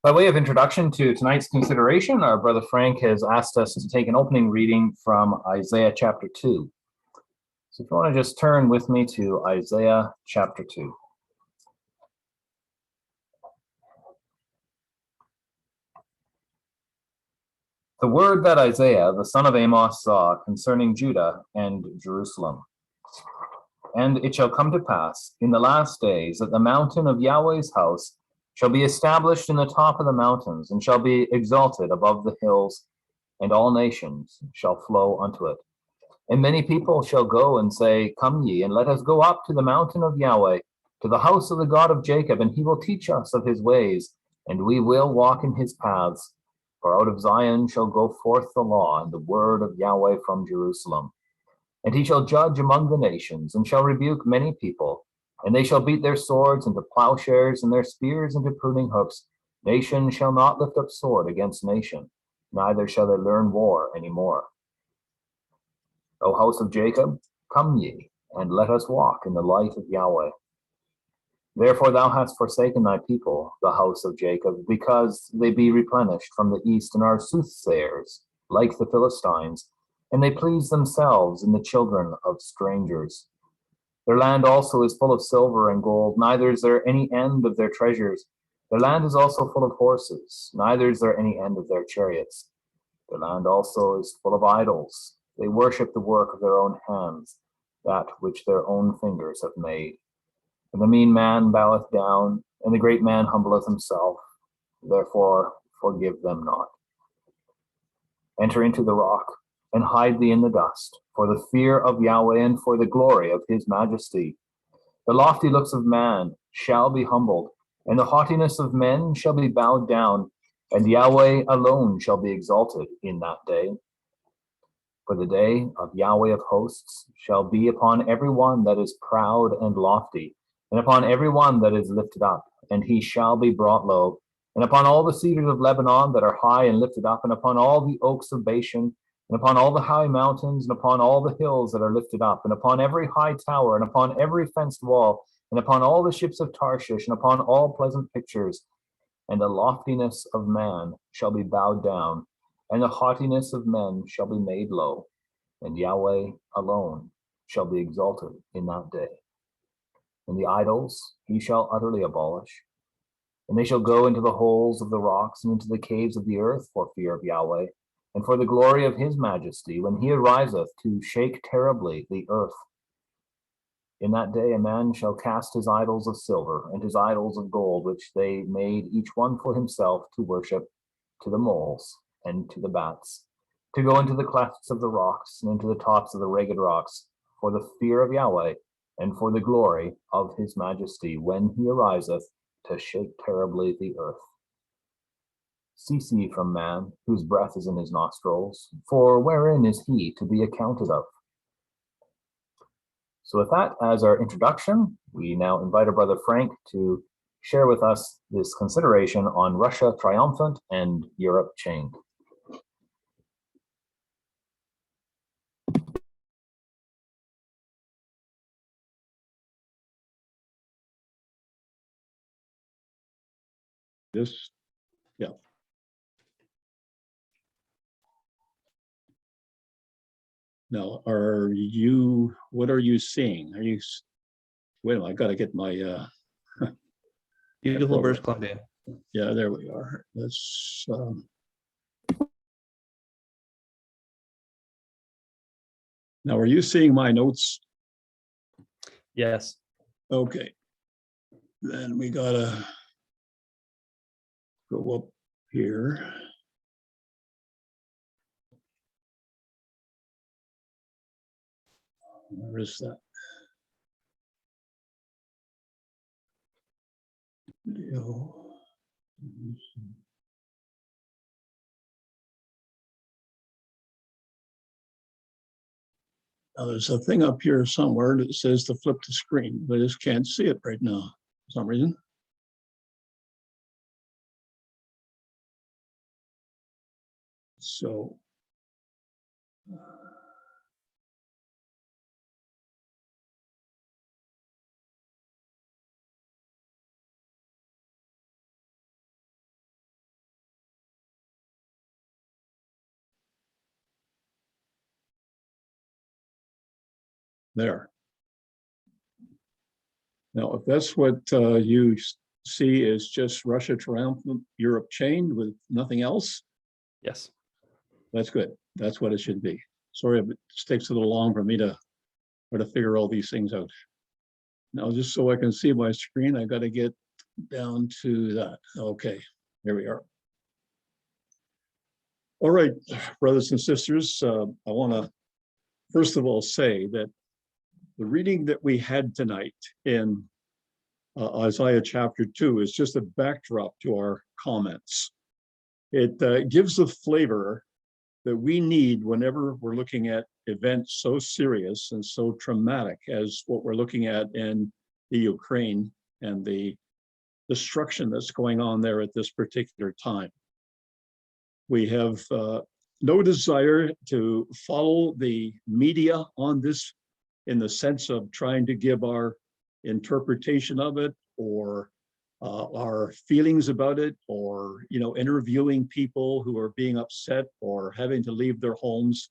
By way of introduction to tonight's consideration, our brother Frank has asked us to take an opening reading from Isaiah chapter 2. So if you want to just turn with me to Isaiah chapter 2. The word that Isaiah, the son of Amos, saw concerning Judah and Jerusalem. And it shall come to pass in the last days that the mountain of Yahweh's house shall be established in the top of the mountains, and shall be exalted above the hills, and all nations shall flow unto it. And many people shall go and say, Come ye, and let us go up to the mountain of Yahweh, to the house of the God of Jacob, and he will teach us of his ways, and we will walk in his paths. For out of Zion shall go forth the law, and the word of Yahweh from Jerusalem. And he shall judge among the nations, and shall rebuke many people. And they shall beat their swords into plowshares, and their spears into pruning hooks. Nation shall not lift up sword against nation, neither shall they learn war any more. O house of Jacob, come ye, and let us walk in the light of Yahweh. Therefore thou hast forsaken thy people, the house of Jacob, because they be replenished from the east, and are soothsayers, like the Philistines, and they please themselves in the children of strangers. Their land also is full of silver and gold, neither is there any end of their treasures. Their land is also full of horses, neither is there any end of their chariots. Their land also is full of idols. They worship the work of their own hands, that which their own fingers have made. And the mean man boweth down, and the great man humbleth himself. Therefore forgive them not. Enter into the rock, and hide thee in the dust, for the fear of Yahweh and for the glory of his majesty. The lofty looks of man shall be humbled, and the haughtiness of men shall be bowed down, and Yahweh alone shall be exalted in that day. For the day of Yahweh of hosts shall be upon every one that is proud and lofty, and upon every one that is lifted up, and he shall be brought low, and upon all the cedars of Lebanon that are high and lifted up, and upon all the oaks of Bashan, and upon all the high mountains, and upon all the hills that are lifted up, and upon every high tower, and upon every fenced wall, and upon all the ships of Tarshish, and upon all pleasant pictures. And the loftiness of man shall be bowed down, and the haughtiness of men shall be made low, and Yahweh alone shall be exalted in that day. And the idols he shall utterly abolish, and they shall go into the holes of the rocks and into the caves of the earth for fear of Yahweh, and for the glory of his majesty, when he ariseth to shake terribly the earth. In that day a man shall cast his idols of silver and his idols of gold, which they made each one for himself to worship, to the moles and to the bats, to go into the clefts of the rocks and into the tops of the ragged rocks, for the fear of Yahweh and for the glory of his majesty, when he ariseth to shake terribly the earth. Cease ye from man, whose breath is in his nostrils, for wherein is he to be accounted of? So with that as our introduction, we now invite our brother Frank to share with us this consideration on Russia triumphant and Europe chained. This, yeah. Now, what are you seeing? Wait a minute, I got to get my, Beautiful British Columbia. yeah, there we are. Let's, now, are you seeing my notes? Yes. Okay. Then we gotta go up here. Where is that? Video. Now there's a thing up here somewhere that says to flip the screen, but I just can't see it right now for some reason. So There. Now, if that's what you see is just Russia triumphant, Europe chained with nothing else, Yes. that's good. That's what it should be. Sorry, it takes a little long for me to try to figure all these things out. Now, just so I can see my screen, I got to get down to that. Okay, here we are. All right, brothers and sisters, I want to first of all say that the reading that we had tonight in Isaiah chapter 2 is just a backdrop to our comments. It gives the flavor that we need whenever we're looking at events so serious and so traumatic as what we're looking at in the Ukraine and the destruction that's going on there at this particular time. We have no desire to follow the media on this in the sense of trying to give our interpretation of it or our feelings about it, or interviewing people who are being upset or having to leave their homes.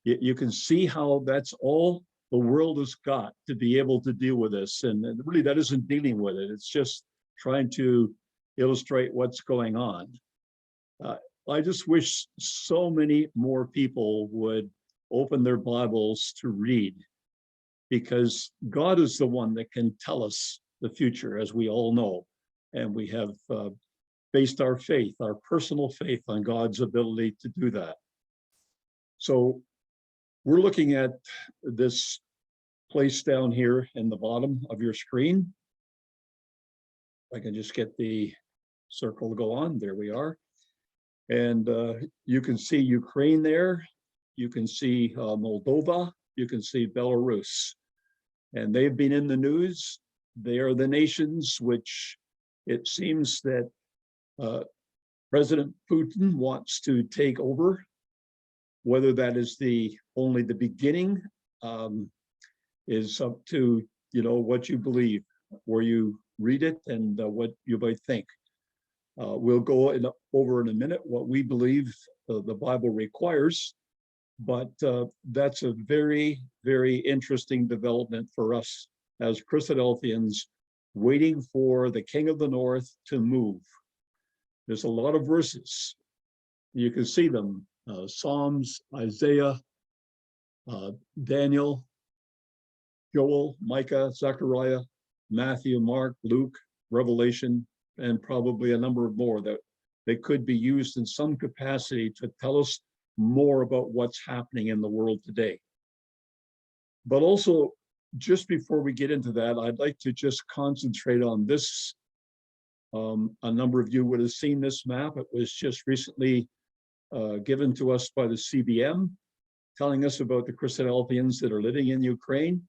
You can see how that's all the world has got to be able to deal with this, and really that isn't dealing with it. It's just trying to illustrate what's going on. I just wish so many more people would open their Bibles to read, because God is the one that can tell us the future, as we all know. And we have based our faith, our personal faith, on God's ability to do that. So we're looking at this place down here in the bottom of your screen. If I can just get the circle to go on, there we are. And you can see Ukraine there. You can see Moldova. You can see Belarus. And they've been in the news. They are the nations which it seems that President Putin wants to take over. Whether that is only the beginning is up to what you believe, where you read it, and what you might think. We'll go over in a minute what we believe the Bible requires, but that's a very, very interesting development for us as Christadelphians, waiting for the King of the North to move. There's a lot of verses. You can see them, Psalms, Isaiah, Daniel, Joel, Micah, Zechariah, Matthew, Mark, Luke, Revelation, and probably a number of more that they could be used in some capacity to tell us more about what's happening in the world today. But also, just before we get into that, I'd like to just concentrate on this. A number of you would have seen this map. It was just recently given to us by the CBM, telling us about the Christadelphians that are living in Ukraine.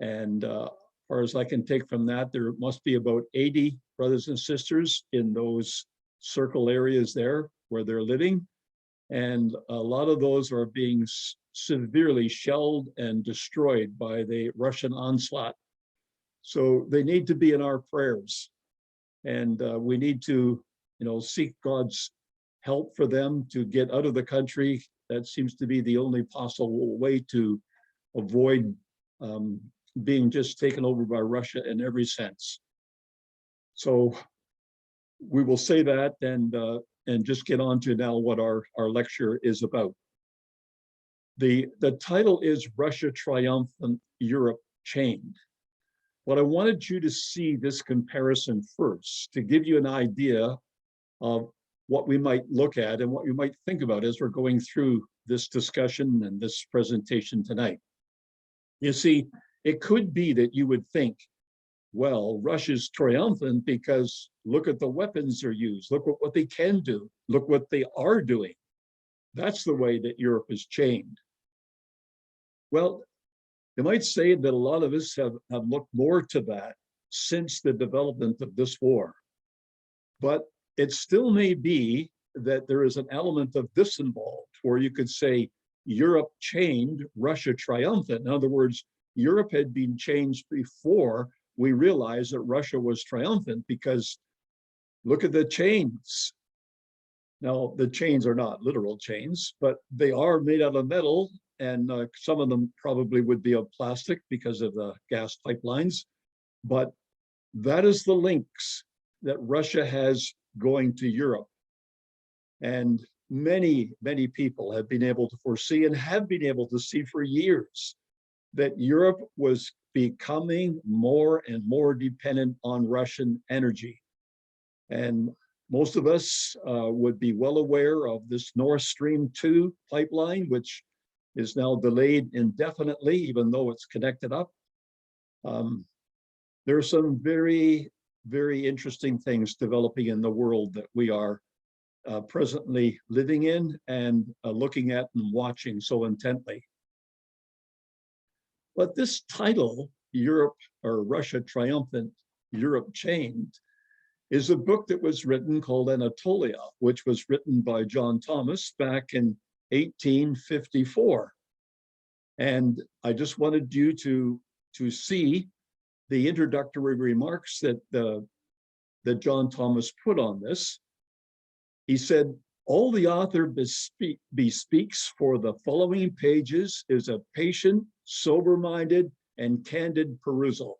And as far as I can take from that, there must be about 80 brothers and sisters in those circle areas there where they're living. And a lot of those are being severely shelled and destroyed by the Russian onslaught. So they need to be in our prayers. And we need to, seek God's help for them to get out of the country. That seems to be the only possible way to avoid being just taken over by Russia in every sense. So we will say that and just get on to now what our lecture is about. The title is Russia Triumphant, Europe Chained. What I wanted you to see this comparison first, to give you an idea of what we might look at and what you might think about as we're going through this discussion and this presentation tonight. You see, it could be that you would think, well, Russia's triumphant because look at the weapons they're used, look at what they can do, look what they are doing. That's the way that Europe is chained. Well, you might say that a lot of us have looked more to that since the development of this war. But it still may be that there is an element of this involved, where you could say Europe chained, Russia triumphant. In other words, Europe had been changed before we realized that Russia was triumphant, because look at the chains. Now, the chains are not literal chains, but they are made out of metal, and some of them probably would be of plastic because of the gas pipelines. But that is the links that Russia has going to Europe. And many, many people have been able to foresee and have been able to see for years that Europe was becoming more and more dependent on Russian energy. And most of us would be well aware of this Nord Stream 2 pipeline, which is now delayed indefinitely, even though it's connected up. There are some very, very interesting things developing in the world that we are presently living in and looking at and watching so intently. But this title, Europe or Russia Triumphant, Europe Chained, is a book that was written called Anatolia, which was written by John Thomas back in 1854. And I just wanted you to see the introductory remarks that John Thomas put on this. He said, all the author bespeaks for the following pages is a patient, sober-minded, and candid perusal.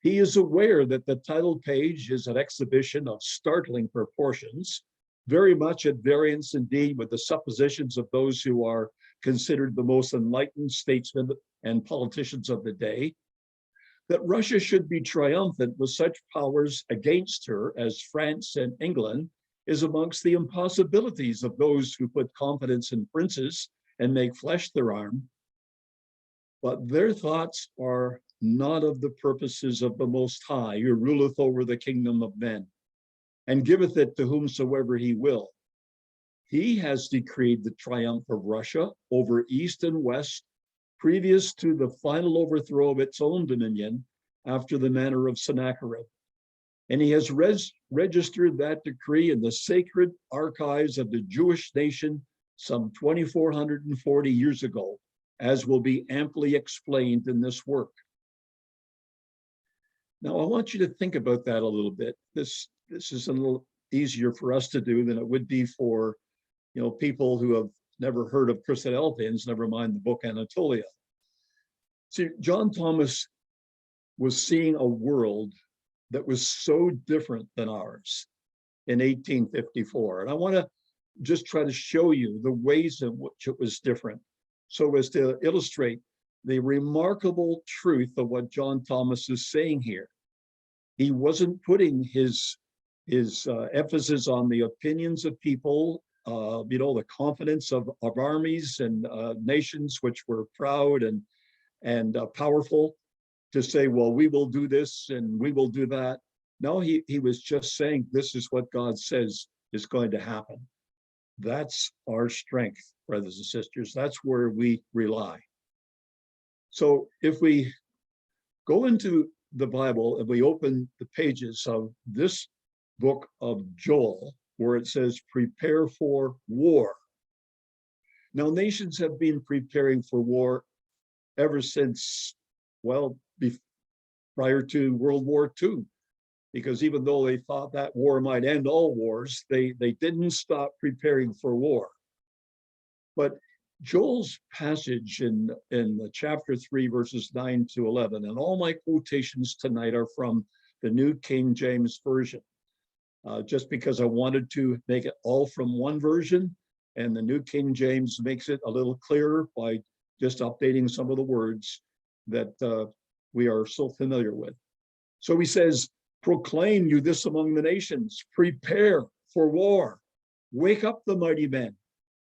He is aware that the title page is an exhibition of startling proportions, very much at variance indeed with the suppositions of those who are considered the most enlightened statesmen and politicians of the day, that Russia should be triumphant with such powers against her as France and England is amongst the impossibilities of those who put confidence in princes and make flesh their arm. But their thoughts are not of the purposes of the Most High, who ruleth over the kingdom of men, and giveth it to whomsoever he will. He has decreed the triumph of Russia over East and West, previous to the final overthrow of its own dominion after the manner of Sennacherib. And he has registered that decree in the sacred archives of the Jewish nation some 2,440 years ago, as will be amply explained in this work. Now, I want you to think about that a little bit. This is a little easier for us to do than it would be for, people who have never heard of Christadelphians, never mind the book Anatolia. See, John Thomas was seeing a world that was so different than ours in 1854. And I want to just try to show you the ways in which it was different, so as to illustrate the remarkable truth of what John Thomas is saying here. He wasn't putting his emphasis on the opinions of people, the confidence of armies and nations which were proud and powerful, to say, well, we will do this and we will do that. No, he was just saying, this is what God says is going to happen. That's our strength, brothers and sisters. That's where we rely. So if we go into the Bible and we open the pages of this book of Joel, where it says, prepare for war. Now, nations have been preparing for war ever since, prior to World War II, because even though they thought that war might end all wars, they didn't stop preparing for war. But Joel's passage in the chapter 3, verses 9 to 11, and all my quotations tonight are from the New King James Version, just because I wanted to make it all from one version, and the New King James makes it a little clearer by just updating some of the words that we are so familiar with. So he says, proclaim you this among the nations, prepare for war, wake up the mighty men,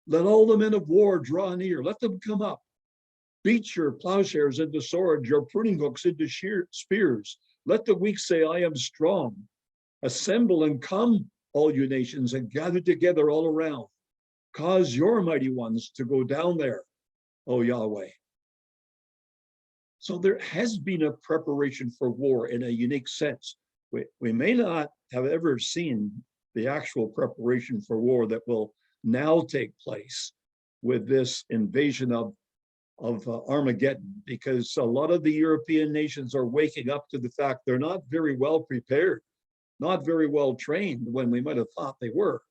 let all the men of war draw near, let them come up, beat your plowshares into swords, your pruning hooks into spears, let the weak say, I am strong, assemble and come, all you nations, and gather together all around, cause your mighty ones to go down there, O Yahweh. So there has been a preparation for war in a unique sense. We may not have ever seen the actual preparation for war that will now take place with this invasion of Armageddon, because a lot of the European nations are waking up to the fact they're not very well prepared, not very well trained when we might have thought they were.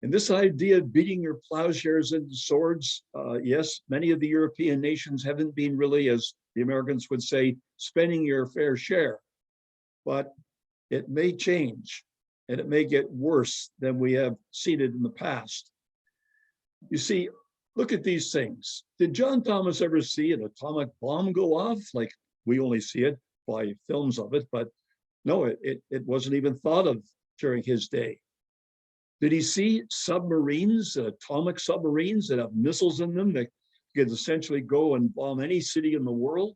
And this idea of beating your plowshares into swords, yes, many of the European nations haven't been really, as the Americans would say, spending your fair share. But it may change, and it may get worse than we have seen it in the past. You see, look at these things. Did John Thomas ever see an atomic bomb go off? Like, we only see it by films of it, but no, it wasn't even thought of during his day. Did he see submarines, atomic submarines that have missiles in them that could essentially go and bomb any city in the world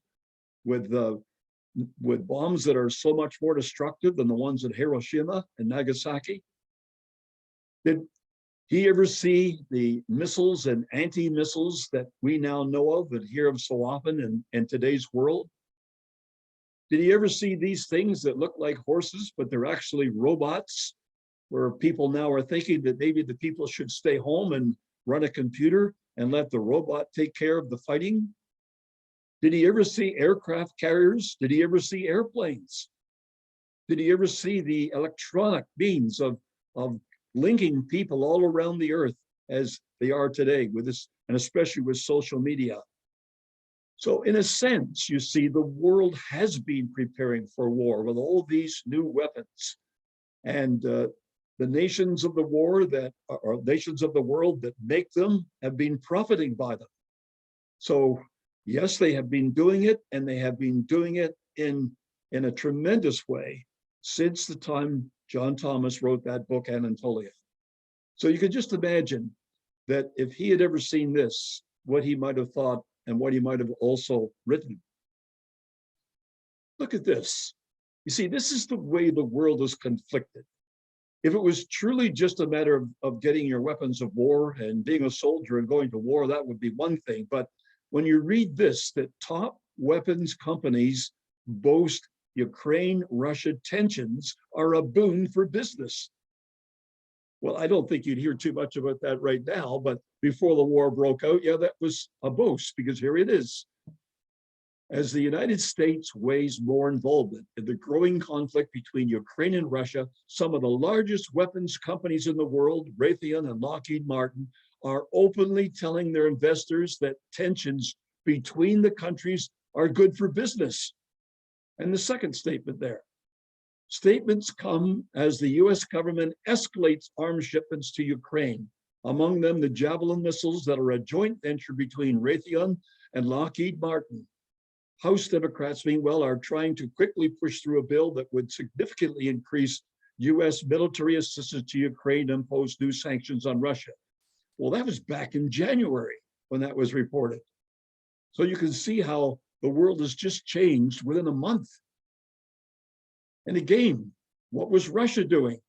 with bombs that are so much more destructive than the ones at Hiroshima and Nagasaki? Did he ever see the missiles and anti-missiles that we now know of and hear of so often in today's world? Did he ever see these things that look like horses, but they're actually robots, where people now are thinking that maybe the people should stay home and run a computer and let the robot take care of the fighting? Did he ever see aircraft carriers? Did he ever see airplanes? Did he ever see the electronic means of linking people all around the earth as they are today with this, and especially with social media? So in a sense, you see, the world has been preparing for war with all these new weapons. And the nations of the war that are nations of the world that make them have been profiting by them. So yes, they have been doing it, and they have been doing it in a tremendous way since the time John Thomas wrote that book, Anatolia. So you could just imagine that if he had ever seen this, what he might have thought and what he might have also written. Look at this. You see, this is the way the world is conflicted. If it was truly just a matter of getting your weapons of war and being a soldier and going to war, that would be one thing. But when you read this, that top weapons companies boast Ukraine-Russia tensions are a boon for business. Well, I don't think you'd hear too much about that right now, but before the war broke out, yeah, that was a boast, because here it is. As the United States weighs more involvement in the growing conflict between Ukraine and Russia, some of the largest weapons companies in the world, Raytheon and Lockheed Martin, are openly telling their investors that tensions between the countries are good for business. And the second statement there. Statements come as the US government escalates arms shipments to Ukraine, among them the Javelin missiles that are a joint venture between Raytheon and Lockheed Martin. House Democrats, meanwhile, are trying to quickly push through a bill that would significantly increase US military assistance to Ukraine and impose new sanctions on Russia. Well, that was back in January when that was reported. So you can see how the world has just changed within a month. And again, what was Russia doing?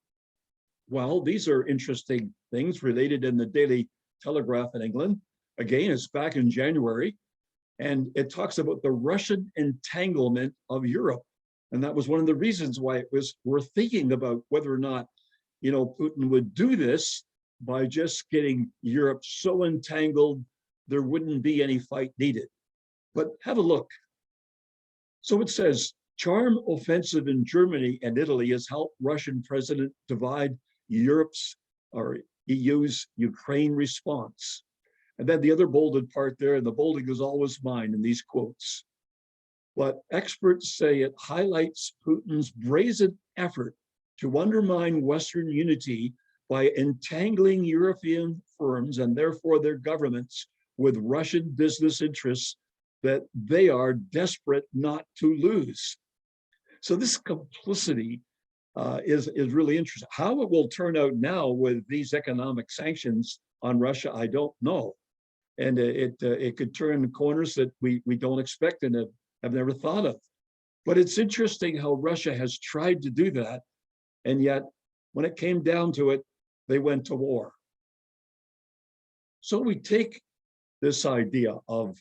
Well, these are interesting things related in the Daily Telegraph in England. Again, it's back in January. And it talks about the Russian entanglement of Europe. And that was one of the reasons why it was worth thinking about whether or not, Putin would do this by just getting Europe so entangled, there wouldn't be any fight needed. But have a look. So it says, charm offensive in Germany and Italy has helped Russian president divide Europe's or EU's Ukraine response. And then the other bolded part there, and the bolding is always mine in these quotes. But experts say it highlights Putin's brazen effort to undermine Western unity by entangling European firms and therefore their governments with Russian business interests that they are desperate not to lose. So this complicity is really interesting. How it will turn out now with these economic sanctions on Russia, I don't know. And it could turn corners that we don't expect and have never thought of. But it's interesting how Russia has tried to do that. And yet, when it came down to it, they went to war. So we take this idea of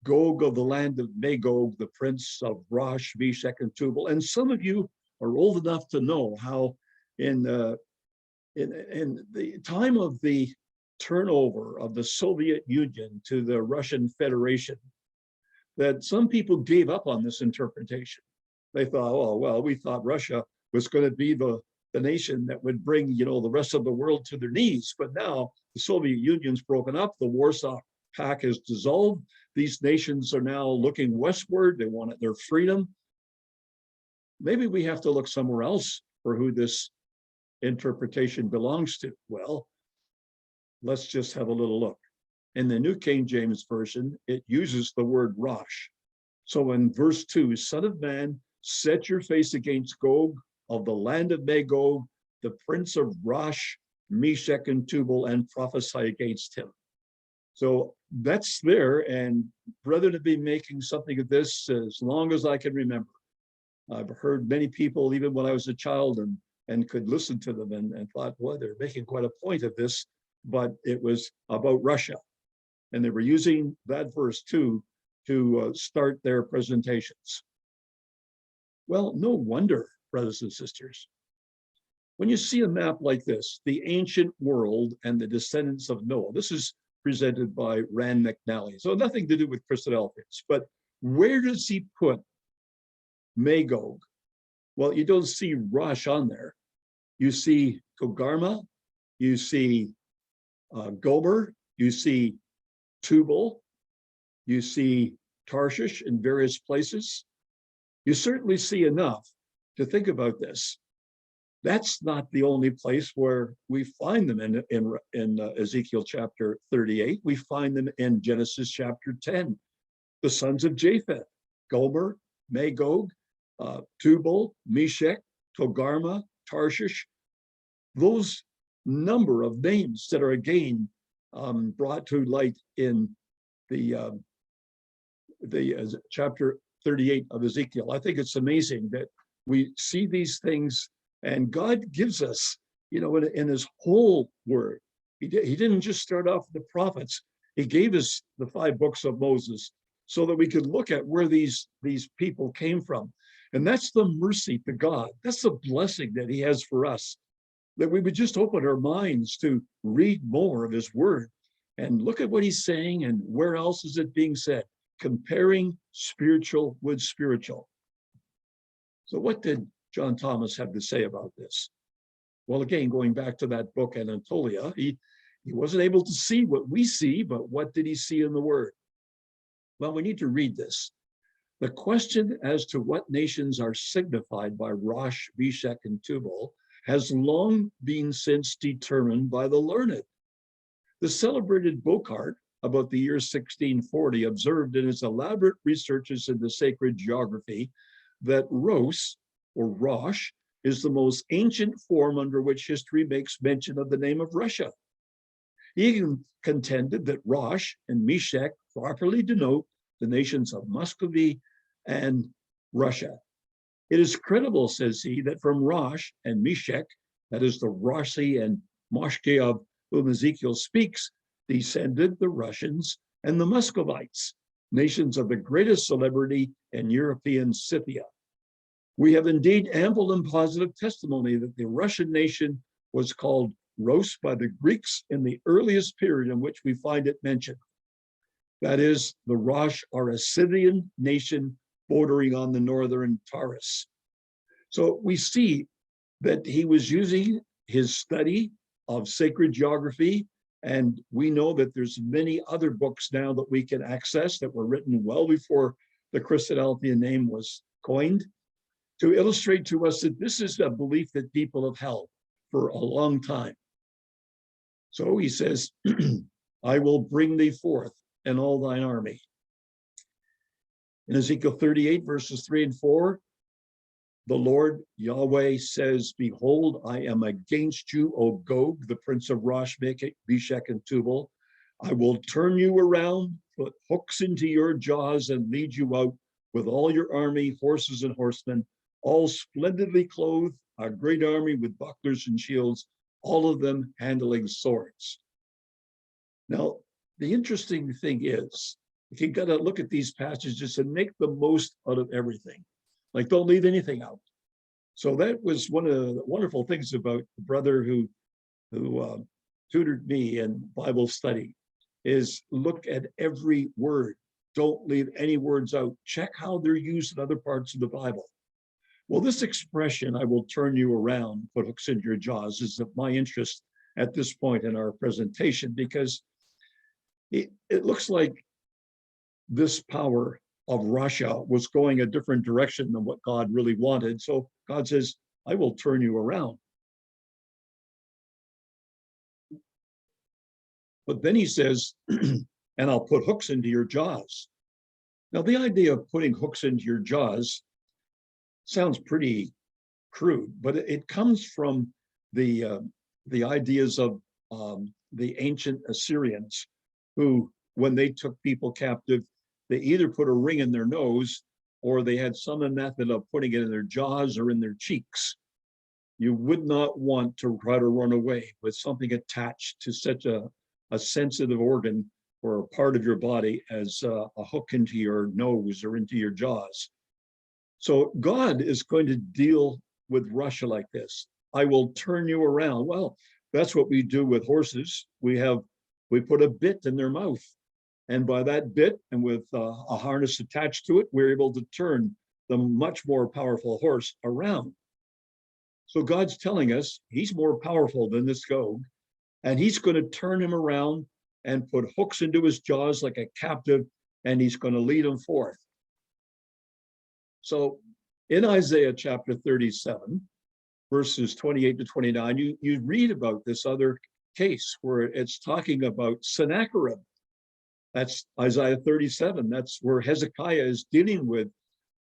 Gog of the land of Magog, the prince of Rosh, Meshech, and Tubal. And some of you are old enough to know how in the time of the turnover of the Soviet Union to the Russian Federation, that some people gave up on this interpretation. They thought, oh, well, we thought Russia was going to be the the nation that would bring, the rest of the world to their knees. But now the Soviet Union's broken up, the Warsaw Pact is dissolved. These nations are now looking westward. They want their freedom. Maybe we have to look somewhere else for who this interpretation belongs to. Well, let's just have a little look. In the New King James Version, it uses the word Rosh. So in verse 2, Son of man, set your face against Gog of the land of Magog, the prince of Rosh, Meshech, and Tubal, and prophesy against him. So that's there, and rather than be making something of this as long as I can remember, I've heard many people, even when I was a child, and could listen to them and thought, well, they're making quite a point of this, but it was about Russia. And they were using that verse too to start their presentations. Well, no wonder, brothers and sisters. When you see a map like this, the ancient world and the descendants of Noah, this is presented by Rand McNally. So nothing to do with Christadelphians, but where does he put Magog? Well, you don't see Rosh on there. You see Togarmah, you see Gomer, you see Tubal, you see Tarshish in various places. You certainly see enough to think about this. That's not the only place where we find them in Ezekiel chapter 38. We find them in Genesis chapter 10. The sons of Japheth, Gomer, Magog, Tubal, Meshech, Togarmah, Tarshish. Those number of names that are again brought to light in the chapter 38 of Ezekiel. I think it's amazing that we see these things, and God gives us, in his whole word. He didn't just start off with the prophets. He gave us the 5 books of Moses so that we could look at where these people came from. And that's the mercy to God. That's the blessing that he has for us, that we would just open our minds to read more of his word and look at what he's saying and where else is it being said, comparing spiritual with spiritual. So what did John Thomas have to say about this? Well, again, going back to that book, Anatolia, he wasn't able to see what we see, but what did he see in the word? Well, we need to read this. The question as to what nations are signified by Rosh, Meshech, and Tubal has long been since determined by the learned. The celebrated Bocart, about the year 1640, observed in his elaborate researches into sacred geography that Ros, or Rosh, is the most ancient form under which history makes mention of the name of Russia. He even contended that Rosh and Meshech properly denote the nations of Muscovy and Russia. It is credible, says he, that from Rosh and Meshech, that is the Roshi and Moshke of whom Ezekiel speaks, descended the Russians and the Muscovites, nations of the greatest celebrity in European Scythia. We have indeed ample and positive testimony that the Russian nation was called Ros by the Greeks in the earliest period in which we find it mentioned. That is, the Rosh are a Scythian nation bordering on the northern Taurus. So we see that he was using his study of sacred geography, and we know that there's many other books now that we can access that were written well before the Christadelphian name was coined, to illustrate to us that this is a belief that people have held for a long time. So he says, I will bring thee forth and all thine army. In Ezekiel 38, verses 3 and 4, the Lord Yahweh says, behold, I am against you, O Gog, the prince of Rosh, Meshech, and Tubal. I will turn you around, put hooks into your jaws, and lead you out with all your army, horses and horsemen, all splendidly clothed, a great army with bucklers and shields, all of them handling swords. Now, the interesting thing is, if you got to look at these passages and make the most out of everything, like don't leave anything out. So that was one of the wonderful things about the brother who tutored me in Bible study, is look at every word. Don't leave any words out. Check how they're used in other parts of the Bible. Well, this expression, I will turn you around, put hooks into your jaws, is of my interest at this point in our presentation, because it looks like this power of Russia was going a different direction than what God really wanted. So God says, I will turn you around. But then he says, and I'll put hooks into your jaws. Now, the idea of putting hooks into your jaws sounds pretty crude, but it comes from the ideas of the ancient Assyrians, who, when they took people captive, they either put a ring in their nose or they had some method of putting it in their jaws or in their cheeks. You would not want to try to run away with something attached to such a sensitive organ or a part of your body as a hook into your nose or into your jaws. So God is going to deal with Russia like this. I will turn you around. Well, that's what we do with horses. We put a bit in their mouth. And by that bit and with a harness attached to it, we're able to turn the much more powerful horse around. So God's telling us he's more powerful than this Gog, and he's going to turn him around and put hooks into his jaws like a captive, and he's going to lead him forth. So in Isaiah chapter 37, verses 28 to 29, you read about this other case where it's talking about Sennacherib. That's Isaiah 37. That's where Hezekiah is dealing with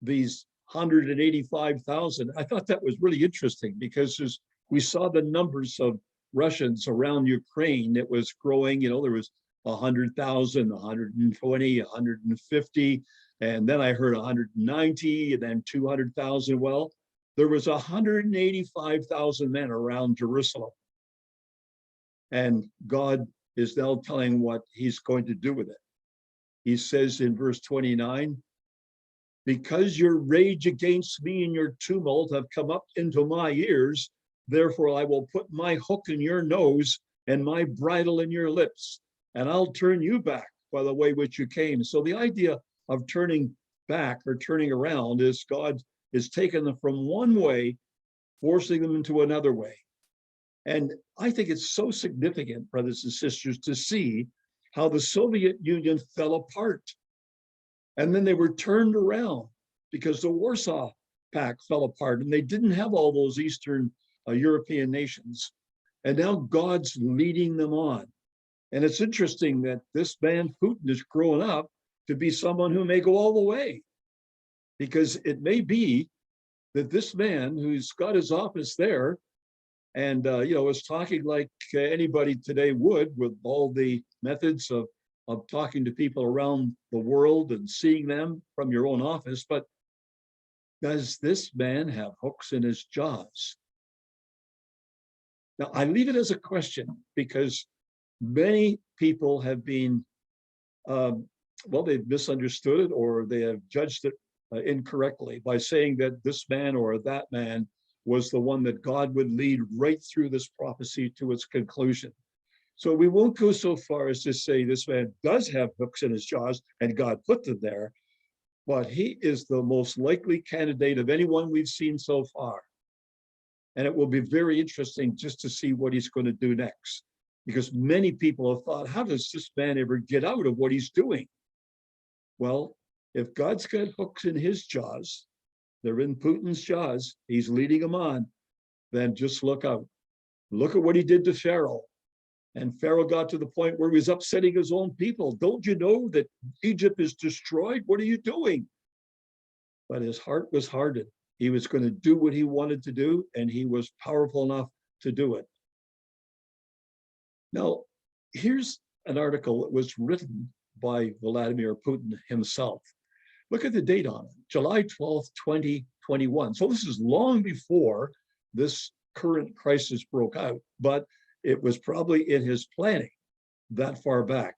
these 185,000. I thought that was really interesting because as we saw the numbers of Russians around Ukraine, it was growing. There was 100,000, 120, 150, and then I heard 190, and then 200,000. Well, there was 185,000 men around Jerusalem. And God is now telling what he's going to do with it. He says in verse 29, because your rage against me and your tumult have come up into my ears, therefore I will put my hook in your nose and my bridle in your lips, and I'll turn you back by the way which you came. So the idea of turning back or turning around is God is taking them from one way, forcing them into another way. And I think it's so significant, brothers and sisters, to see how the Soviet Union fell apart. And then they were turned around because the Warsaw Pact fell apart and they didn't have all those Eastern European nations. And now God's leading them on. And it's interesting that this man, Putin, is growing up to be someone who may go all the way. Because it may be that this man who's got his office there and is talking like anybody today would, with all the methods of talking to people around the world and seeing them from your own office. But does this man have hooks in his jaws? Now, I leave it as a question because many people have been, they've misunderstood it or they have judged it incorrectly by saying that this man or that man was the one that God would lead right through this prophecy to its conclusion. So we won't go so far as to say this man does have hooks in his jaws and God put them there, but he is the most likely candidate of anyone we've seen so far. And it will be very interesting just to see what he's going to do next, because many people have thought, how does this man ever get out of what he's doing? Well, if God's got hooks in his jaws, they're in Putin's jaws, he's leading them on, then just look out. Look at what he did to Pharaoh. And Pharaoh got to the point where he was upsetting his own people. Don't you know that Egypt is destroyed? What are you doing? But his heart was hardened. He was going to do what he wanted to do, and he was powerful enough to do it. Now, here's an article that was written by Vladimir Putin himself. Look at the date on it, July 12th, 2021. So this is long before this current crisis broke out, but it was probably in his planning that far back.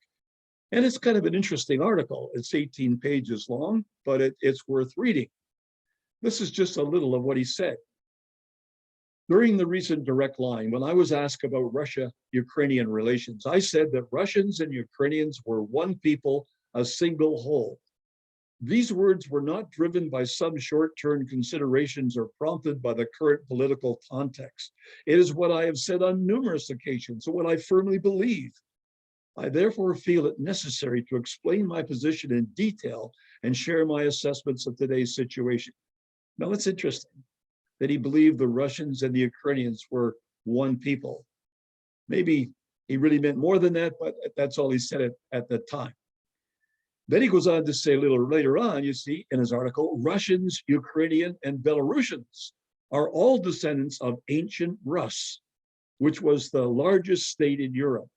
And it's kind of an interesting article. It's 18 pages long, but it's worth reading. This is just a little of what he said. During the recent direct line, when I was asked about Russia-Ukrainian relations, I said that Russians and Ukrainians were one people, a single whole. These words were not driven by some short-term considerations or prompted by the current political context. It is what I have said on numerous occasions, and what I firmly believe. I therefore feel it necessary to explain my position in detail and share my assessments of today's situation. Now, it's interesting that he believed the Russians and the Ukrainians were one people. Maybe he really meant more than that, but that's all he said at the time. Then he goes on to say a little later on, you see, in his article, Russians, Ukrainian, and Belarusians are all descendants of ancient Rus, which was the largest state in Europe.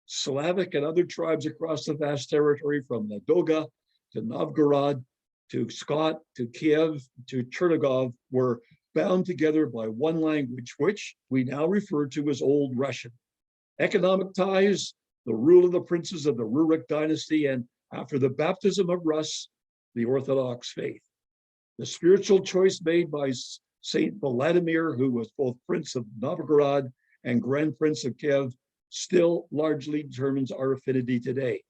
Slavic and other tribes across the vast territory from Ladoga to Novgorod to Pskot to Kiev to Chernigov were bound together by one language, which we now refer to as Old Russian. Economic ties, the rule of the princes of the Rurik dynasty, and after the baptism of Rus, the Orthodox faith. The spiritual choice made by Saint Vladimir, who was both Prince of Novgorod and Grand Prince of Kiev, still largely determines our affinity today.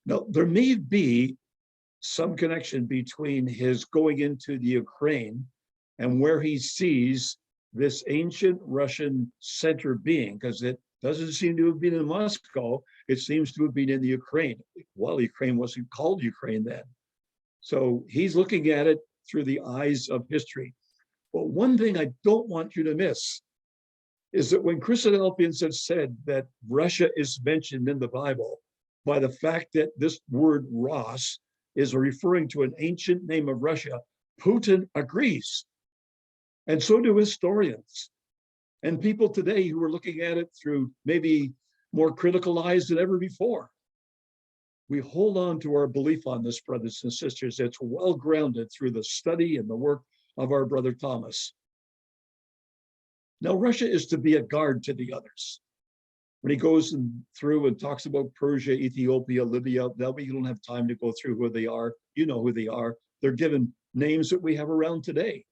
Now, there may be some connection between his going into the Ukraine and where he sees this ancient Russian center being, because it doesn't seem to have been in Moscow. It seems to have been in the Ukraine. Well, Ukraine wasn't called Ukraine then. So he's looking at it through the eyes of history. But one thing I don't want you to miss is that when Christadelphians have said that Russia is mentioned in the Bible by the fact that this word Ros is referring to an ancient name of Russia, Putin agrees. And so do historians. And people today who are looking at it through maybe more critical eyes than ever before. We hold on to our belief on this, brothers and sisters. It's well grounded through the study and the work of our brother Thomas. Now, Russia is to be a guard to the others. When he goes through and talks about Persia, Ethiopia, Libya, now we don't have time to go through who they are. You know who they are. They're given names that we have around today.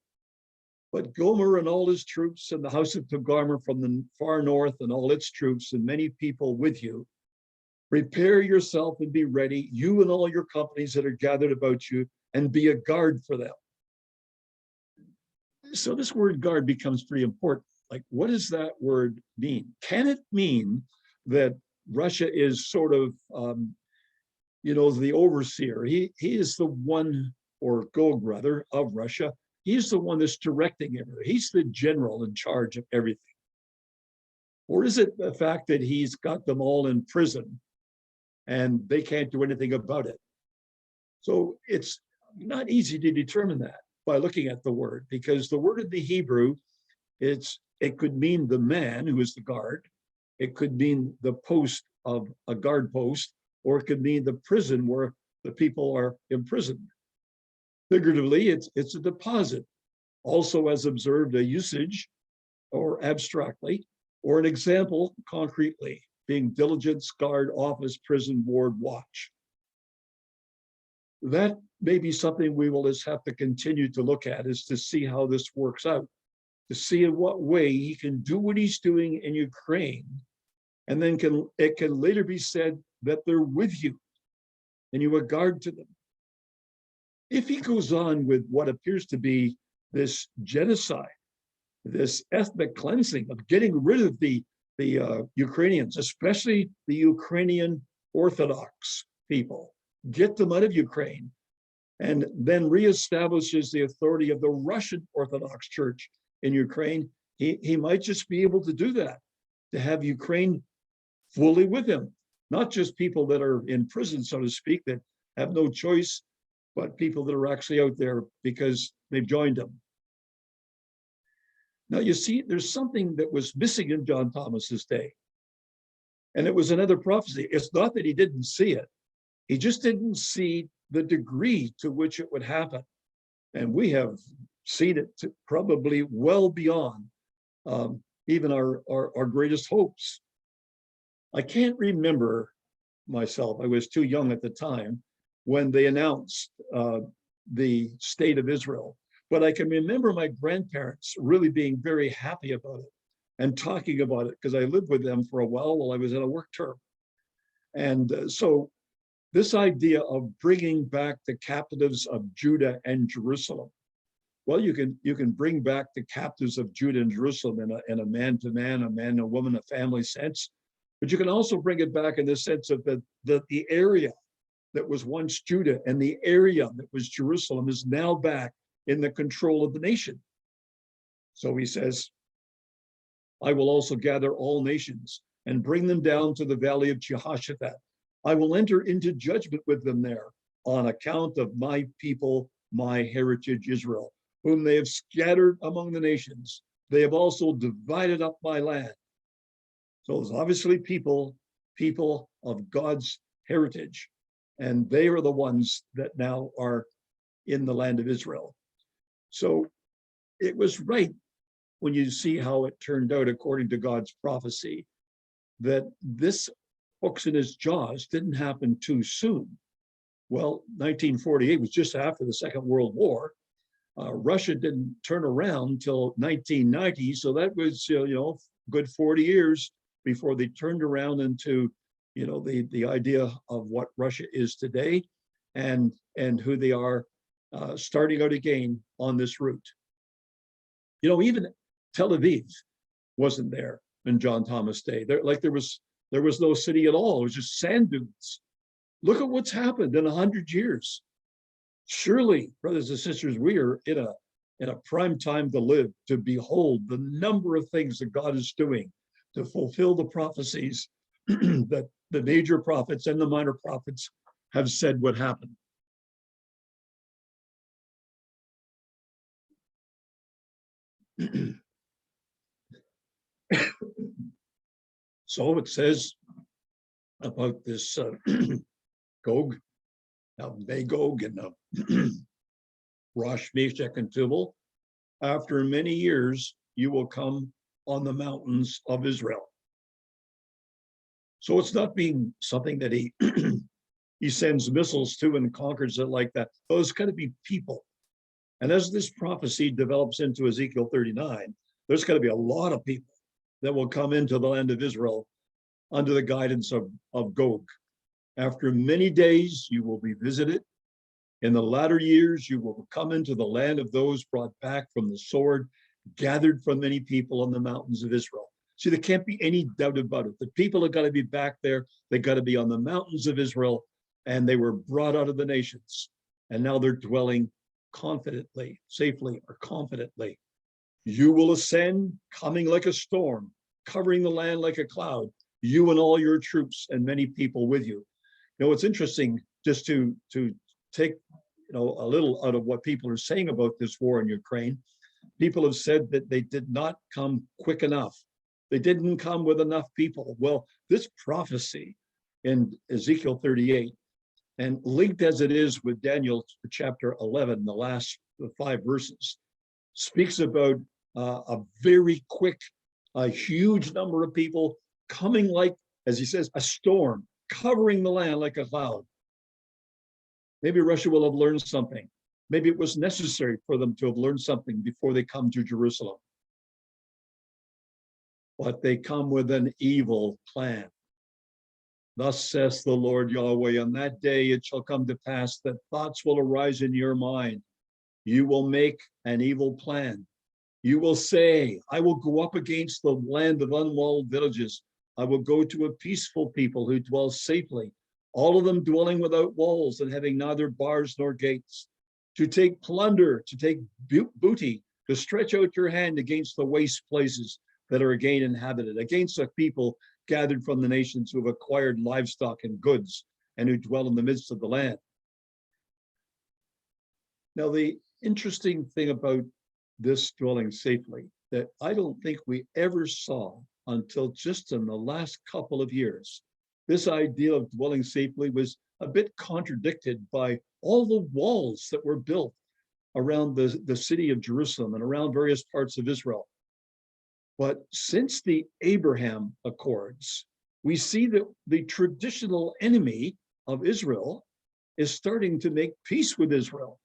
But Gomer and all his troops and the house of Togarmah from the far north and all its troops and many people with you, prepare yourself and be ready, you and all your companies that are gathered about you, and be a guard for them. So this word guard becomes pretty important. Like, what does that word mean? Can it mean that Russia is sort of, the overseer? He is the one, or Gog rather, of Russia. He's the one that's directing everything. He's the general in charge of everything. Or is it the fact that he's got them all in prison and they can't do anything about it? So it's not easy to determine that by looking at the word, because the word in the Hebrew, it could mean the man who is the guard. It could mean the post of a guard post, or it could mean the prison where the people are imprisoned. Figuratively, it's a deposit, also as observed a usage or abstractly, or an example concretely, being diligence, guard, office, prison, ward, watch. That may be something we will just have to continue to look at, is to see how this works out, to see in what way he can do what he's doing in Ukraine, and then it can later be said that they're with you and you are guard to them. If he goes on with what appears to be this genocide, this ethnic cleansing of getting rid of the Ukrainians, especially the Ukrainian Orthodox people, get them out of Ukraine, and then reestablishes the authority of the Russian Orthodox Church in Ukraine, he might just be able to do that, to have Ukraine fully with him, not just people that are in prison, so to speak, that have no choice, but people that are actually out there because they've joined him. Now, you see, there's something that was missing in John Thomas's day, and it was another prophecy. It's not that he didn't see it. He just didn't see the degree to which it would happen. And we have seen it probably well beyond even our greatest hopes. I can't remember myself, I was too young at the time, when they announced the state of Israel. But I can remember my grandparents really being very happy about it and talking about it, because I lived with them for a while I was in a work term. And so this idea of bringing back the captives of Judah and Jerusalem. Well, you can bring back the captives of Judah and Jerusalem in a man-to-man, a man and woman, a family sense, but you can also bring it back in the sense of the area that was once Judah and the area that was Jerusalem is now back in the control of the nation. So he says, I will also gather all nations and bring them down to the valley of Jehoshaphat. I will enter into judgment with them there on account of my people, my heritage Israel, whom they have scattered among the nations. They have also divided up my land. So it's obviously people of God's heritage, and they are the ones that now are in the land of Israel. So it was right when you see how it turned out according to God's prophecy, that this hooks in his jaws didn't happen too soon. Well, 1948 was just after the Second World War. Russia didn't turn around until 1990, so that was good 40 years before they turned around into the idea of what Russia is today, and who they are, starting out again on this route. Even Tel Aviv wasn't there in John Thomas' day. There was no city at all. It was just sand dunes. Look at what's happened in 100 years. Surely, brothers and sisters, we are in a prime time to live, to behold the number of things that God is doing to fulfill the prophecies that the major prophets and the minor prophets have said would happen. So it says about this Gog, Magog, and Rosh, Meshach, and Tubal. After many years, you will come on the mountains of Israel. So it's not being something that he he sends missiles to and conquers it like that. Those got to be people. And as this prophecy develops into Ezekiel 39, there's got to be a lot of people that will come into the land of Israel under the guidance of Gog. After many days, you will be visited. In the latter years, you will come into the land of those brought back from the sword, gathered from many people on the mountains of Israel. See, there can't be any doubt about it. The people have got to be back there. They got to be on the mountains of Israel, and they were brought out of the nations. And now they're dwelling confidently, safely, or confidently. You will ascend, coming like a storm, covering the land like a cloud, you and all your troops and many people with you. It's interesting just to take a little out of what people are saying about this war in Ukraine. People have said that they did not come quick enough. They didn't come with enough people. Well, this prophecy in Ezekiel 38, and linked as it is with Daniel chapter 11, the last 5 verses, speaks about a very quick, a huge number of people coming like, as he says, a storm, covering the land like a cloud. Maybe Russia will have learned something. Maybe it was necessary for them to have learned something before they come to Jerusalem. But they come with an evil plan. Thus says the Lord Yahweh, on that day it shall come to pass that thoughts will arise in your mind. You will make an evil plan. You will say, I will go up against the land of unwalled villages. I will go to a peaceful people who dwell safely, all of them dwelling without walls and having neither bars nor gates, to take plunder, to take booty, to stretch out your hand against the waste places that are again inhabited, against the people gathered from the nations who have acquired livestock and goods and who dwell in the midst of the land. Now, the interesting thing about this dwelling safely that I don't think we ever saw until just in the last couple of years, this idea of dwelling safely was a bit contradicted by all the walls that were built around the city of Jerusalem and around various parts of Israel. But since the Abraham Accords, we see that the traditional enemy of Israel is starting to make peace with Israel,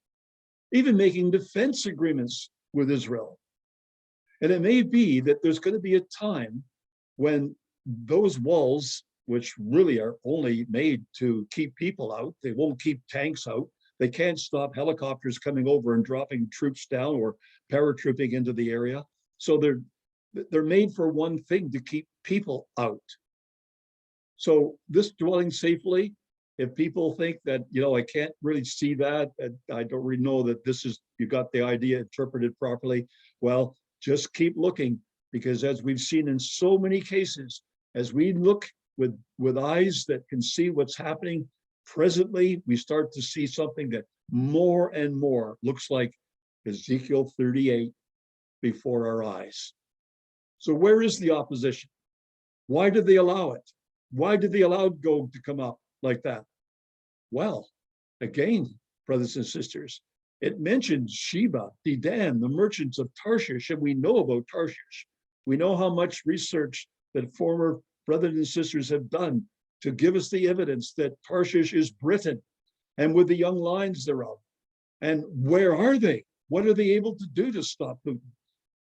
even making defense agreements with Israel. And it may be that there's going to be a time when those walls which really are only made to keep people out. They won't keep tanks out. They can't stop helicopters coming over and dropping troops down or paratrooping into the area. So they're made for one thing, to keep people out. So this dwelling safely, if people think that, I can't really see that, I don't really know that this is, you got the idea interpreted properly, well, just keep looking, because as we've seen in so many cases, as we look with eyes that can see what's happening presently, we start to see something that more and more looks like Ezekiel 38 before our eyes. So where is the opposition? Why did they allow it? Why did they allow Gog to come up like that? Well, again, brothers and sisters, it mentions Sheba, Dedan, the merchants of Tarshish, and we know about Tarshish. We know how much research that former brothers and sisters have done to give us the evidence that Tarshish is Britain, and with the young lines thereof. And where are they? What are they able to do to stop them?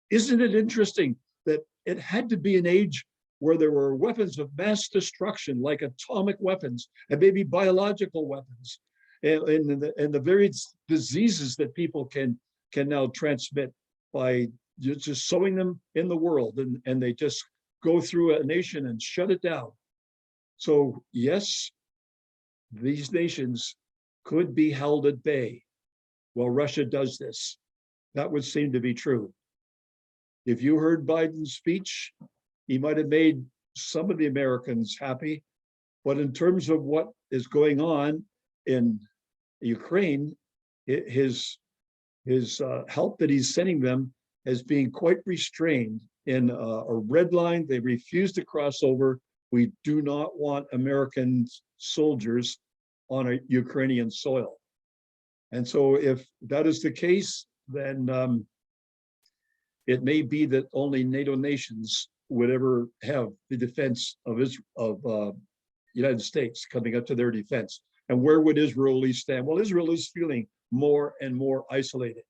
Isn't it interesting that it had to be an age where there were weapons of mass destruction, like atomic weapons and maybe biological weapons, and the various diseases that people can now transmit by just sowing them in the world, and they just go through a nation and shut it down. So yes, these nations could be held at bay while Russia does this. That would seem to be true. If you heard Biden's speech, he might have made some of the Americans happy, but in terms of what is going on in Ukraine, his help that he's sending them as being quite restrained in a red line. They refuse to cross over. We do not want American soldiers on a Ukrainian soil. And so if that is the case, then it may be that only NATO nations would ever have the defense of United States coming up to their defense. And where would Israelis stand? Well, Israel is feeling more and more isolated.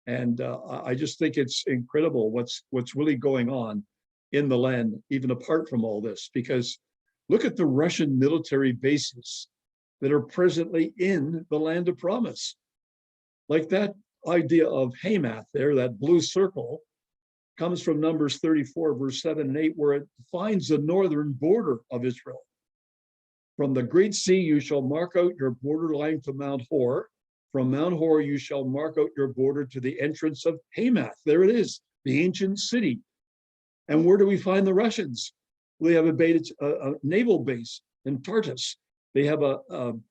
And I just think it's incredible what's really going on in the land, even apart from all this, because look at the Russian military bases that are presently in the land of promise. Like that idea of Hamath there, that blue circle, comes from Numbers 34, verse 7 and 8, where it defines the northern border of Israel. From the great sea, you shall mark out your borderline to Mount Hor. From Mount Hor, you shall mark out your border to the entrance of Hamath. There it is, the ancient city. And where do we find the Russians? They have a naval base in Tartus. They have an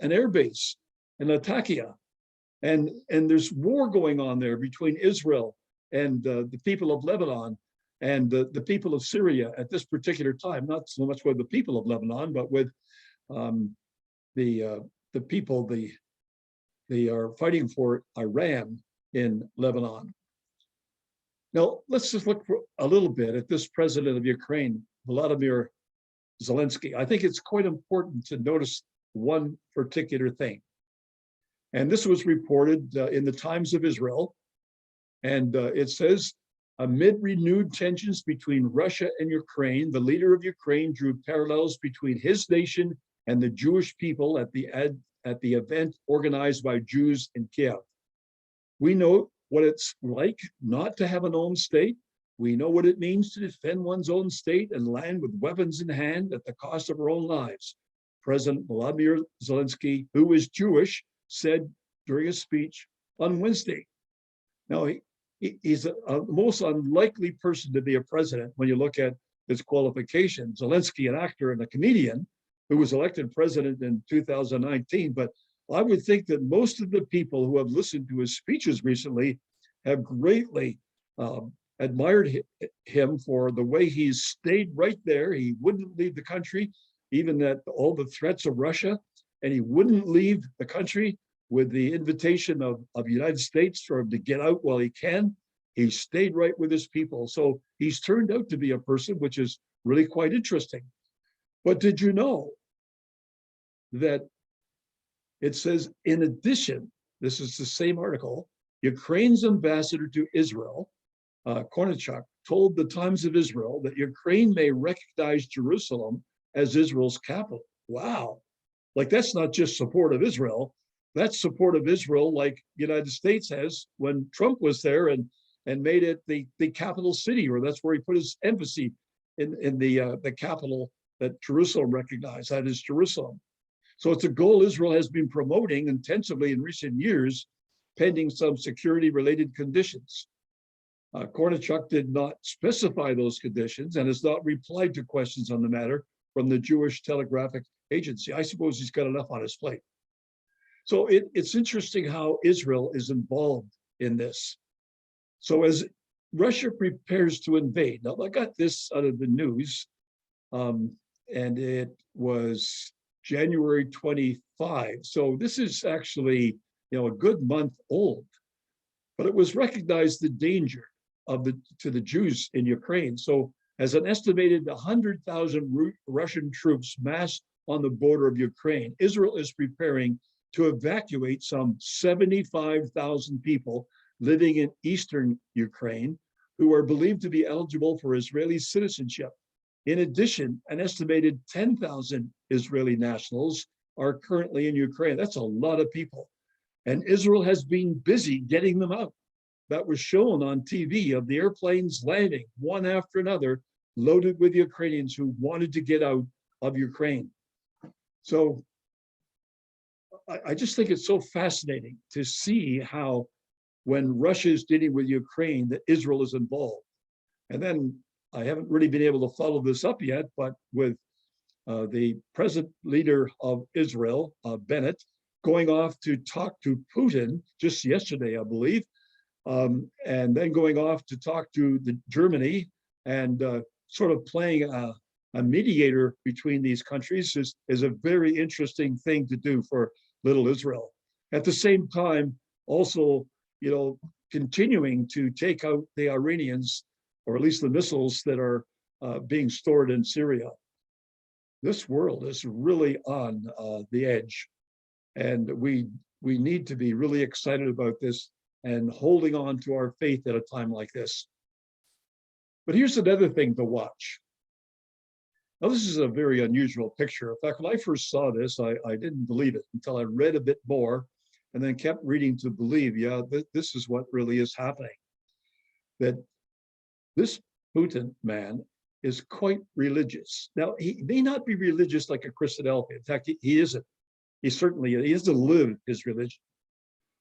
air base in Latakia. And there's war going on there between Israel and the people of Lebanon and the people of Syria at this particular time, not so much with the people of Lebanon, but with the people they are fighting for Iran in Lebanon. Now, let's just look for a little bit at this president of Ukraine, Volodymyr Zelensky. I think it's quite important to notice one particular thing. And this was reported in the Times of Israel. And it says, amid renewed tensions between Russia and Ukraine, the leader of Ukraine drew parallels between his nation and the Jewish people at the event organized by Jews in Kiev. We know what it's like not to have an own state. We know what it means to defend one's own state and land with weapons in hand at the cost of our own lives. President Volodymyr Zelensky, who is Jewish, said during a speech on Wednesday. Now, he's a most unlikely person to be a president when you look at his qualifications. Zelensky, an actor and a comedian who was elected president in 2019, but I would think that most of the people who have listened to his speeches recently have greatly admired him for the way he's stayed right there. He wouldn't leave the country, even at all the threats of Russia, and he wouldn't leave the country with the invitation of the United States for him to get out while he can. He stayed right with his people. So he's turned out to be a person which is really quite interesting. But did you know that it says, in addition, this is the same article, Ukraine's ambassador to Israel, Kornichuk, told the Times of Israel that Ukraine may recognize Jerusalem as Israel's capital. Wow. Like that's not just support of Israel. That's support of Israel like the United States has when Trump was there and made it the capital city, or that's where he put his embassy in the capital that Jerusalem recognized, that is Jerusalem. So it's a goal Israel has been promoting intensively in recent years, pending some security-related conditions. Kornichuk did not specify those conditions and has not replied to questions on the matter from the Jewish Telegraphic Agency. I suppose he's got enough on his plate. So it's interesting how Israel is involved in this. So as Russia prepares to invade, now I got this out of the news, and it was January 25. So this is actually, a good month old, but it was recognized the danger to the Jews in Ukraine. So as an estimated 100,000 Russian troops massed on the border of Ukraine, Israel is preparing to evacuate some 75,000 people living in eastern Ukraine who are believed to be eligible for Israeli citizenship. In addition, an estimated 10,000 Israeli nationals are currently in Ukraine. That's a lot of people. And Israel has been busy getting them out. That was shown on TV of the airplanes landing one after another, loaded with Ukrainians who wanted to get out of Ukraine. So I just think it's so fascinating to see how when Russia is dealing with Ukraine, that Israel is involved. And then I haven't really been able to follow this up yet, but with the present leader of Israel, Bennett, going off to talk to Putin just yesterday, I believe, and then going off to talk to Germany and sort of playing a mediator between these countries is a very interesting thing to do for little Israel. At the same time, also, continuing to take out the Iranians, or at least the missiles that are being stored in Syria. This world is really on the edge, and we need to be really excited about this and holding on to our faith at a time like this. But here's another thing to watch. Now, this is a very unusual picture. In fact, when I first saw this, I didn't believe it until I read a bit more and then kept reading to believe, this is what really is happening. That this Putin man is quite religious. Now, he may not be religious like a Christadelphian. In fact, he isn't. He doesn't live his religion.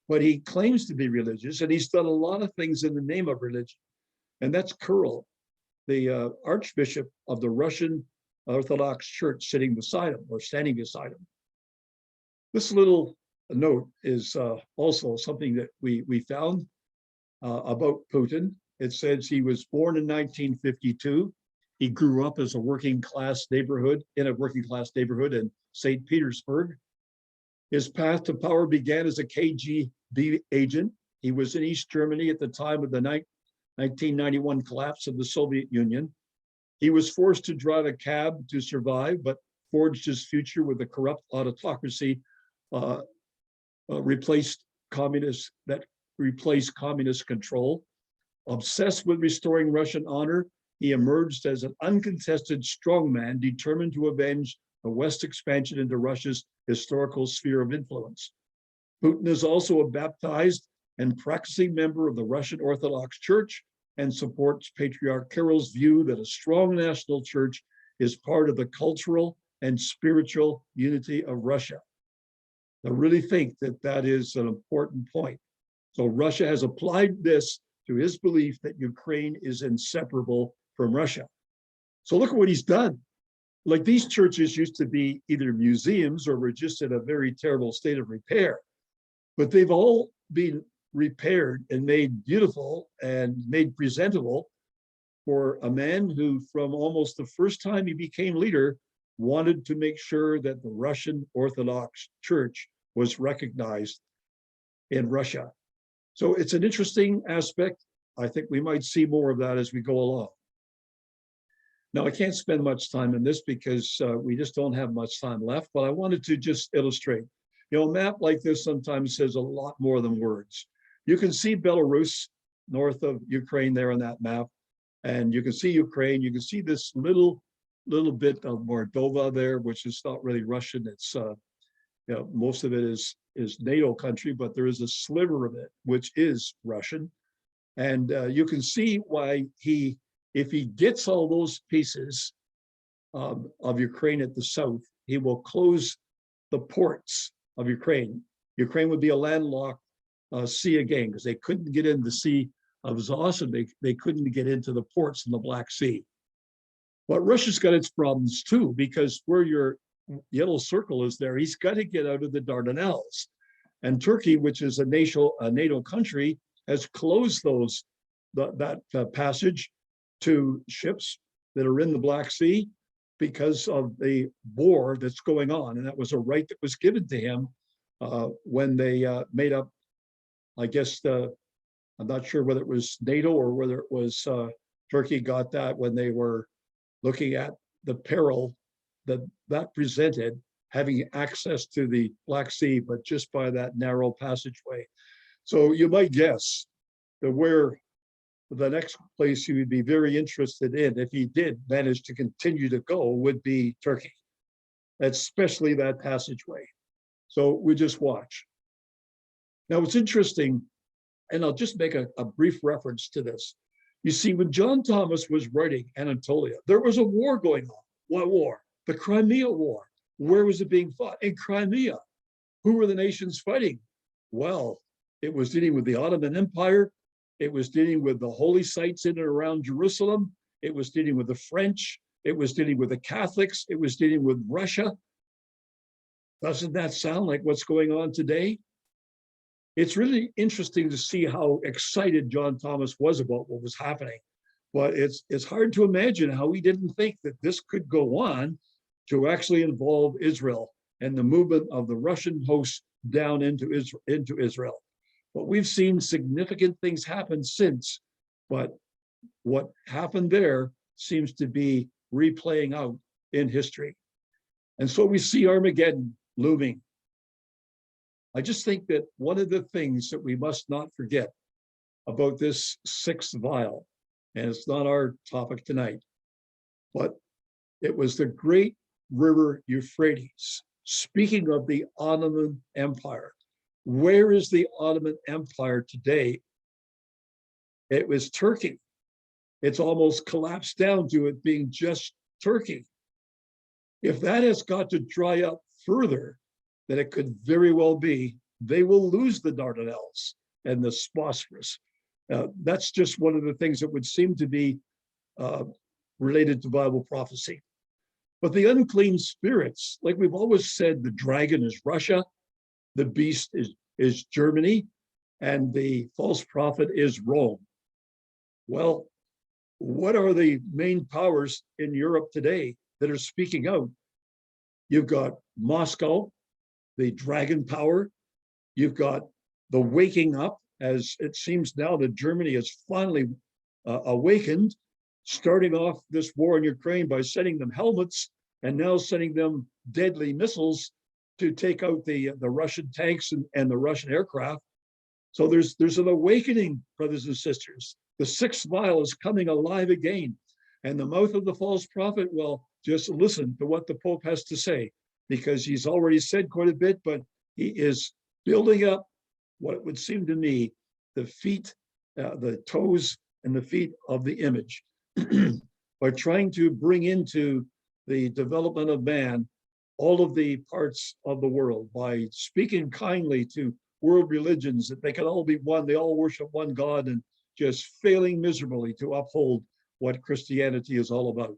But he claims to be religious, and he's done a lot of things in the name of religion. And that's Kirill, the Archbishop of the Russian Orthodox Church, sitting beside him or standing beside him. This little note is also something that we found about Putin. It says he was born in 1952. He grew up as in a working class neighborhood in St. Petersburg. His path to power began as a KGB agent. He was in East Germany at the time of the 1991 collapse of the Soviet Union. He was forced to drive a cab to survive, but forged his future with a corrupt autocracy replaced communist control. Obsessed with restoring Russian honor, he emerged as an uncontested strongman determined to avenge the West expansion into Russia's historical sphere of influence. Putin is also a baptized and practicing member of the Russian Orthodox Church and supports Patriarch Kirill's view that a strong national church is part of the cultural and spiritual unity of Russia. I really think that is an important point. So Russia has applied this to his belief that Ukraine is inseparable from Russia. So look at what he's done. Like, these churches used to be either museums or were just in a very terrible state of repair, but they've all been repaired and made beautiful and made presentable for a man who, from almost the first time he became leader, wanted to make sure that the Russian Orthodox Church was recognized in Russia. So it's an interesting aspect. I think we might see more of that as we go along. Now, I can't spend much time on this because we just don't have much time left, but I wanted to just illustrate. A map like this sometimes says a lot more than words. You can see Belarus north of Ukraine there on that map, and you can see Ukraine. You can see this little little bit of Moldova there, which is not really Russian. It's most of it is NATO country, but there is a sliver of it which is Russian. And you can see why if he gets all those pieces of Ukraine at the south, he will close the ports of Ukraine. Ukraine would be a landlocked sea again, because they couldn't get in the Sea of Azov, and they couldn't get into the ports in the Black Sea. But Russia's got its problems too, because where your yellow circle is there, he's got to get out of the Dardanelles. And Turkey, which is a NATO country, has closed that passage to ships that are in the Black Sea because of the war that's going on. And that was a right that was given to him when they made up, I guess, I'm not sure whether it was NATO or whether it was Turkey got that when they were looking at the peril that presented having access to the Black Sea, but just by that narrow passageway. So you might guess that where the next place he would be very interested in, if he did manage to continue to go, would be Turkey, especially that passageway. So we just watch. Now, it's interesting, and I'll just make a brief reference to this. You see, when John Thomas was writing Anatolia, there was a war going on. What war? The Crimea War. Where was it being fought? In Crimea. Who were the nations fighting? Well, it was dealing with the Ottoman Empire. It was dealing with the holy sites in and around Jerusalem. It was dealing with the French. It was dealing with the Catholics. It was dealing with Russia. Doesn't that sound like what's going on today? It's really interesting to see how excited John Thomas was about what was happening. But it's hard to imagine how he didn't think that this could go on to actually involve Israel and the movement of the Russian hosts down into Israel. But we've seen significant things happen since, but what happened there seems to be replaying out in history. And so we see Armageddon looming. I just think that one of the things that we must not forget about this sixth vial, and it's not our topic tonight, but it was the great river Euphrates. Speaking of the Ottoman Empire, where is the Ottoman Empire today? It was Turkey. It's almost collapsed down to it being just Turkey. If that has got to dry up further, then it could very well be they will lose the Dardanelles and the Bosphorus. That's just one of the things that would seem to be related to Bible prophecy. But the unclean spirits, like we've always said, the dragon is Russia, the beast is Germany, and the false prophet is Rome. Well, what are the main powers in Europe today that are speaking out? You've got Moscow, the dragon power. You've got the waking up, as it seems now that Germany has finally awakened, starting off this war in Ukraine by sending them helmets and now sending them deadly missiles to take out the Russian tanks and the Russian aircraft. So there's an awakening, brothers and sisters. The sixth vial is coming alive again. And the mouth of the false prophet, well, just listen to what the Pope has to say, because he's already said quite a bit, but he is building up what it would seem to me, the feet, the toes and the feet of the image by trying to bring into the development of man all of the parts of the world by speaking kindly to world religions that they can all be one, they all worship one God, and just failing miserably to uphold what Christianity is all about.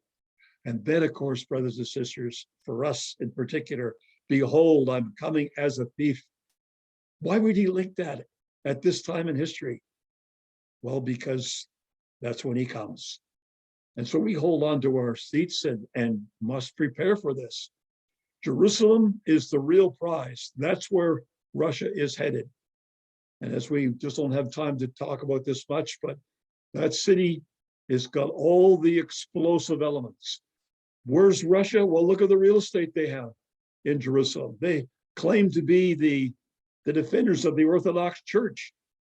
And then, of course, brothers and sisters, for us in particular, behold, I'm coming as a thief. Why would he link that at this time in history? Well, because that's when he comes. And so we hold on to our seats and must prepare for this. Jerusalem is the real prize. That's where Russia is headed. And as we just don't have time to talk about this much, but that city has got all the explosive elements. Where's Russia? Well, look at the real estate they have in Jerusalem. They claim to be the defenders of the Orthodox Church.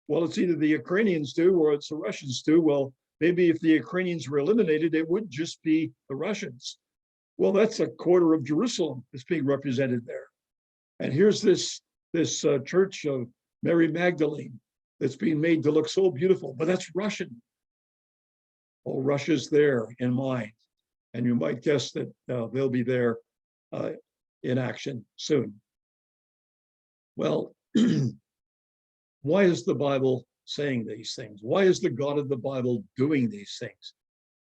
Well, it's either the Ukrainians do or it's the Russians do. Well, maybe if the Ukrainians were eliminated, it would just be the Russians. Well, that's a quarter of Jerusalem that's being represented there. And here's this church of Mary Magdalene that's being made to look so beautiful, but that's Russian. Oh, Russia's there in mind. And you might guess that they'll be there in action soon. Well, why is the Bible saying these things? Why is the God of the Bible doing these things?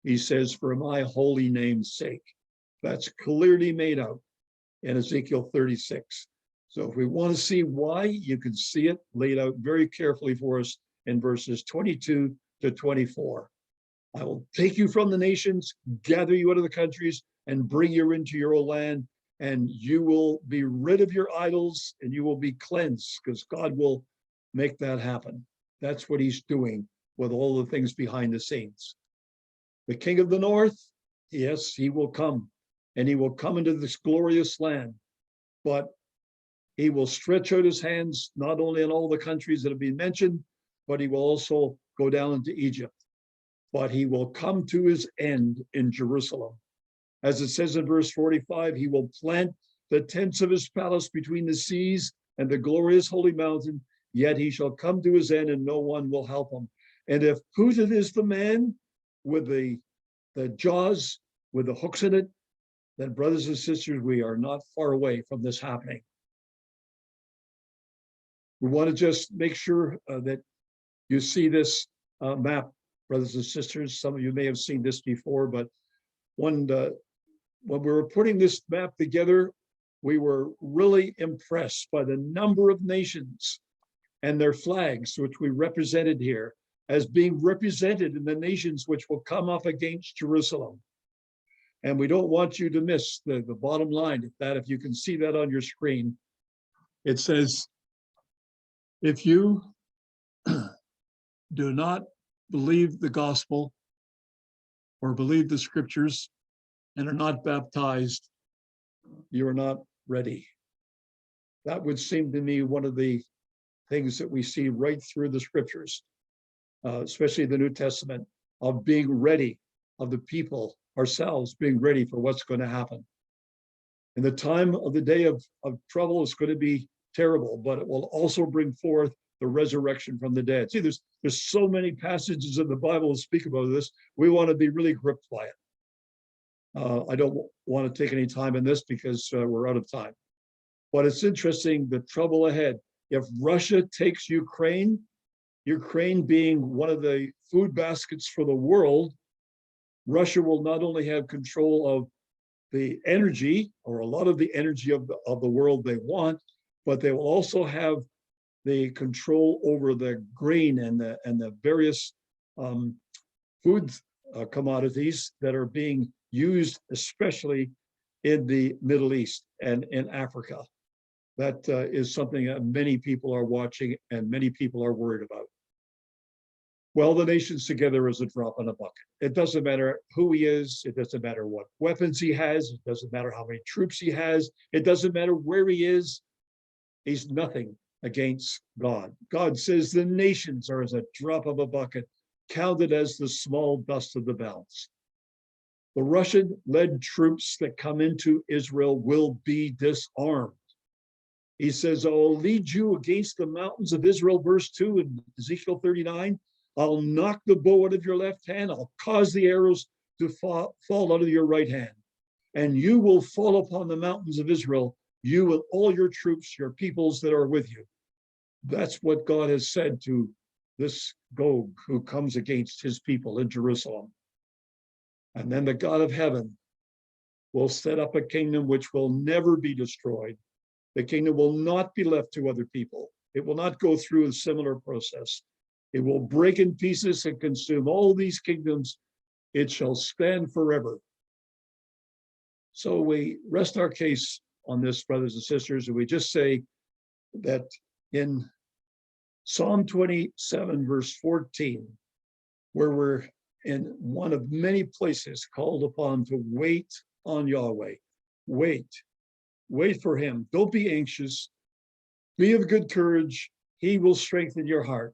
He says, for my holy name's sake. That's clearly made out in Ezekiel 36. So if we want to see why, you can see it laid out very carefully for us in verses 22 to 24. I will take you from the nations, gather you out of the countries, and bring you into your own land, and you will be rid of your idols, and you will be cleansed, because God will make that happen. That's what he's doing with all the things behind the scenes. The king of the north, yes, he will come, and he will come into this glorious land, but he will stretch out his hands, not only in all the countries that have been mentioned, but he will also go down into Egypt. But he will come to his end in Jerusalem. As it says in verse 45, he will plant the tents of his palace between the seas and the glorious holy mountain, yet he shall come to his end and no one will help him. And if Putin is the man with the jaws, with the hooks in it, then brothers and sisters, we are not far away from this happening. We want to just make sure that you see this map, brothers and sisters. Some of you may have seen this before, but when we were putting this map together, we were really impressed by the number of nations and their flags, which we represented here, as being represented in the nations which will come up against Jerusalem. And we don't want you to miss the bottom line, if you can see that on your screen. It says, if you do not believe the gospel or believe the scriptures and are not baptized, you are not ready. That would seem to me one of the things that we see right through the scriptures, especially the New Testament, of being ready, of the people ourselves being ready for what's going to happen. And the time of the day of trouble is going to be terrible, but it will also bring forth the resurrection from the dead. See, there's so many passages in the Bible that speak about this. We want to be really gripped by it. I don't want to take any time in this because we're out of time. But it's interesting, the trouble ahead. If Russia takes Ukraine, Ukraine being one of the food baskets for the world, Russia will not only have control of the energy, or a lot of the energy of the world they want, but they will also have the control over the grain and the various food commodities that are being used, especially in the Middle East and in Africa. That is something that many people are watching and many people are worried about. Well, the nations together is a drop in a bucket. It doesn't matter who he is. It doesn't matter what weapons he has. It doesn't matter how many troops he has. It doesn't matter where he is. He's nothing against God. God says the nations are as a drop of a bucket, counted as the small dust of the balance. The Russian-led troops that come into Israel will be disarmed. He says, I'll lead you against the mountains of Israel, verse 2 in Ezekiel 39. I'll knock the bow out of your left hand. I'll cause the arrows to fall out of your right hand. And you will fall upon the mountains of Israel, you and all your troops, your peoples that are with you. That's what God has said to this Gog who comes against his people in Jerusalem. And then the God of heaven will set up a kingdom which will never be destroyed. The kingdom will not be left to other people. It will not go through a similar process. It will break in pieces and consume all these kingdoms. It shall stand forever. So we rest our case on this, brothers and sisters, and we just say that in Psalm 27, verse 14, where we're in one of many places called upon to wait on Yahweh. Wait for him. Don't be anxious. Be of good courage. He will strengthen your heart.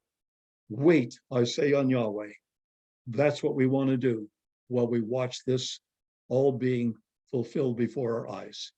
Wait, I say, on Yahweh. That's what we want to do while we watch this all being fulfilled before our eyes.